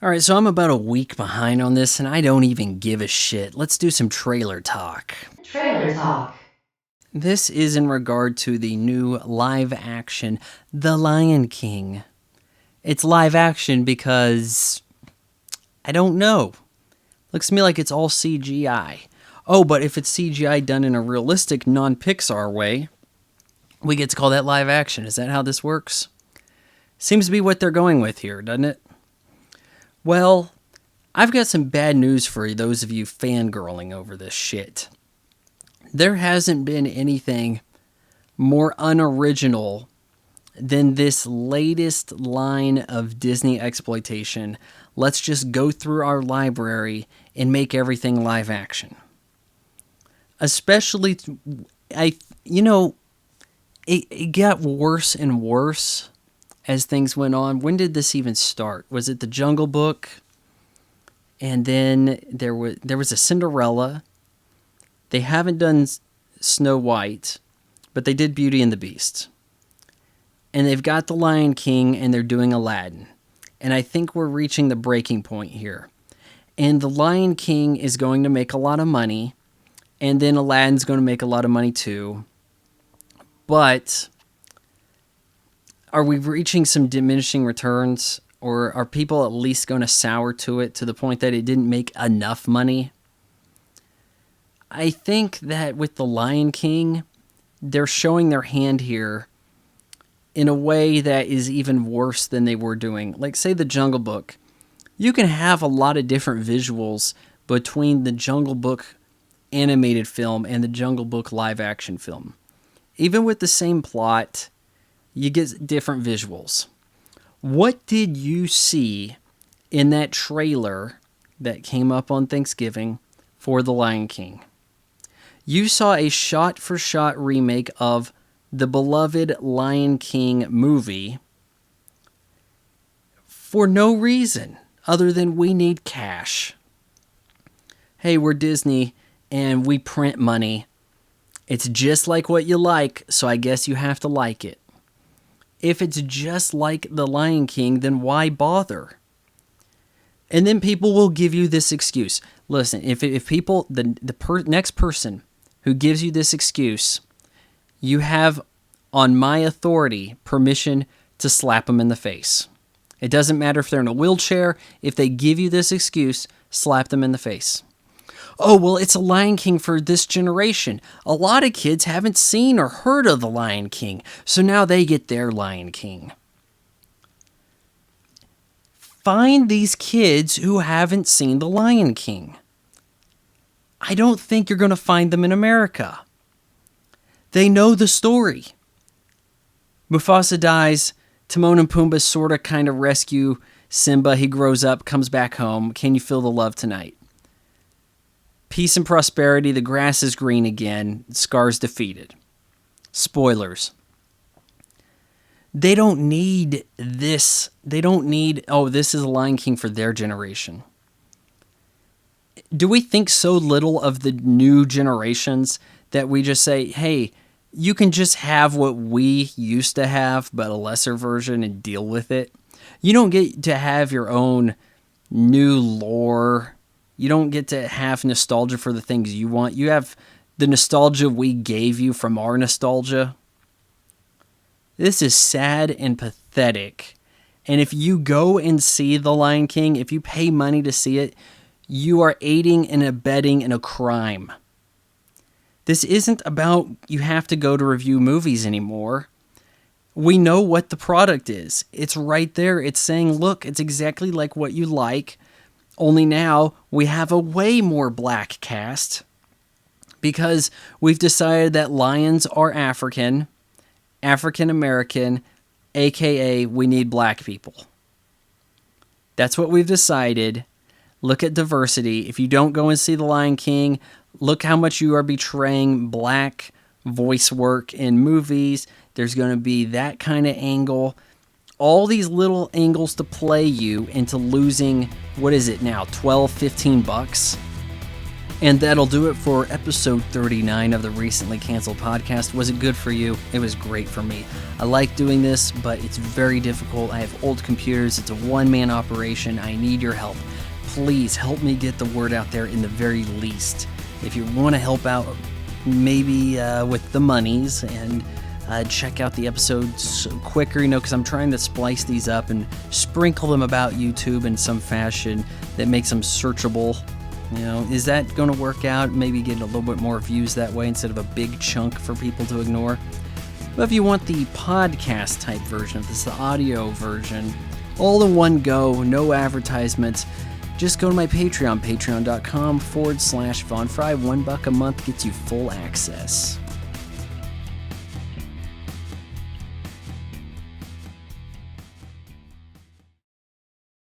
Alright, so I'm about a week behind on this, and I don't even give a shit. Let's do some trailer talk. Trailer talk. This is in regard to the new live action The Lion King. It's live action because I don't know. Looks to me like it's all CGI. Oh, but if it's CGI done in a realistic, non-Pixar way, we get to call that live action. Is that how this works? Seems to be what they're going with here, doesn't it? Well, I've got some bad news for those of you fangirling over this shit. There hasn't been anything more unoriginal than this latest line of Disney exploitation. Let's just go through our library and make everything live action. Especially, it got worse and worse as things went on. When did this even start? Was it the Jungle Book? And then there was a Cinderella. They haven't done Snow White, but they did Beauty and the Beast. And they've got The Lion King, and they're doing Aladdin. And I think we're reaching the breaking point here. And The Lion King is going to make a lot of money, and then Aladdin's going to make a lot of money too. But are we reaching some diminishing returns, or are people at least going to sour to it to the point that it didn't make enough money? I think that with The Lion King, they're showing their hand here in a way that is even worse than they were doing. Like, say, The Jungle Book. You can have a lot of different visuals between the Jungle Book animated film and the Jungle Book live action film. Even with the same plot, you get different visuals. What did you see in that trailer that came up on Thanksgiving for The Lion King? You saw a shot-for-shot remake of the beloved Lion King movie for no reason other than we need cash. Hey, we're Disney and we print money. It's just like what you like, so I guess you have to like it. If it's just like The Lion King, then why bother? And then people will give you this excuse. Listen, if people, next person who gives you this excuse, you have, on my authority, permission to slap them in the face. It doesn't matter if they're in a wheelchair. If they give you this excuse, slap them in the face. Oh, well, it's a Lion King for this generation. A lot of kids haven't seen or heard of the Lion King, so now they get their Lion King. Find these kids who haven't seen the Lion King. I don't think you're going to find them in America. They know the story. Mufasa dies. Timon and Pumbaa sort of kind of rescue Simba. He grows up, comes back home. Can you feel the love tonight? Peace and prosperity. The grass is green again. Scar's defeated. Spoilers. They don't need this. They don't need, oh, this is a Lion King for their generation. Do we think so little of the new generations that we just say, hey, you can just have what we used to have, but a lesser version, and deal with it? You don't get to have your own new lore. You don't get to have nostalgia for the things you want. You have the nostalgia we gave you from our nostalgia. This is sad and pathetic. And if you go and see The Lion King, if you pay money to see it, you are aiding and abetting in a crime. This isn't about you have to go to review movies anymore. We know what the product is. It's right there. It's saying, look, it's exactly like what you like. Only now we have a way more black cast because we've decided that lions are African American, aka we need black people. That's what we've decided. Look at diversity. If you don't go and see The Lion King, look how much you are betraying black voice work in movies. There's going to be that kind of angle. All these little angles to play you into losing, what is it now, $12, $15? And that'll do it for episode 39 of the recently canceled podcast. Was it good for you? It was great for me. I like doing this, but it's very difficult. I have old computers. It's a one-man operation. I need your help. Please help me get the word out there in the very least. If you want to help out, maybe with the monies, and check out the episodes quicker, because I'm trying to splice these up and sprinkle them about YouTube in some fashion that makes them searchable. Is that going to work out? Maybe get a little bit more views that way instead of a big chunk for people to ignore. But if you want the podcast type version, if it's the audio version, all in one go, no advertisements, just go to my Patreon, patreon.com/VonFry. $1 a month gets you full access.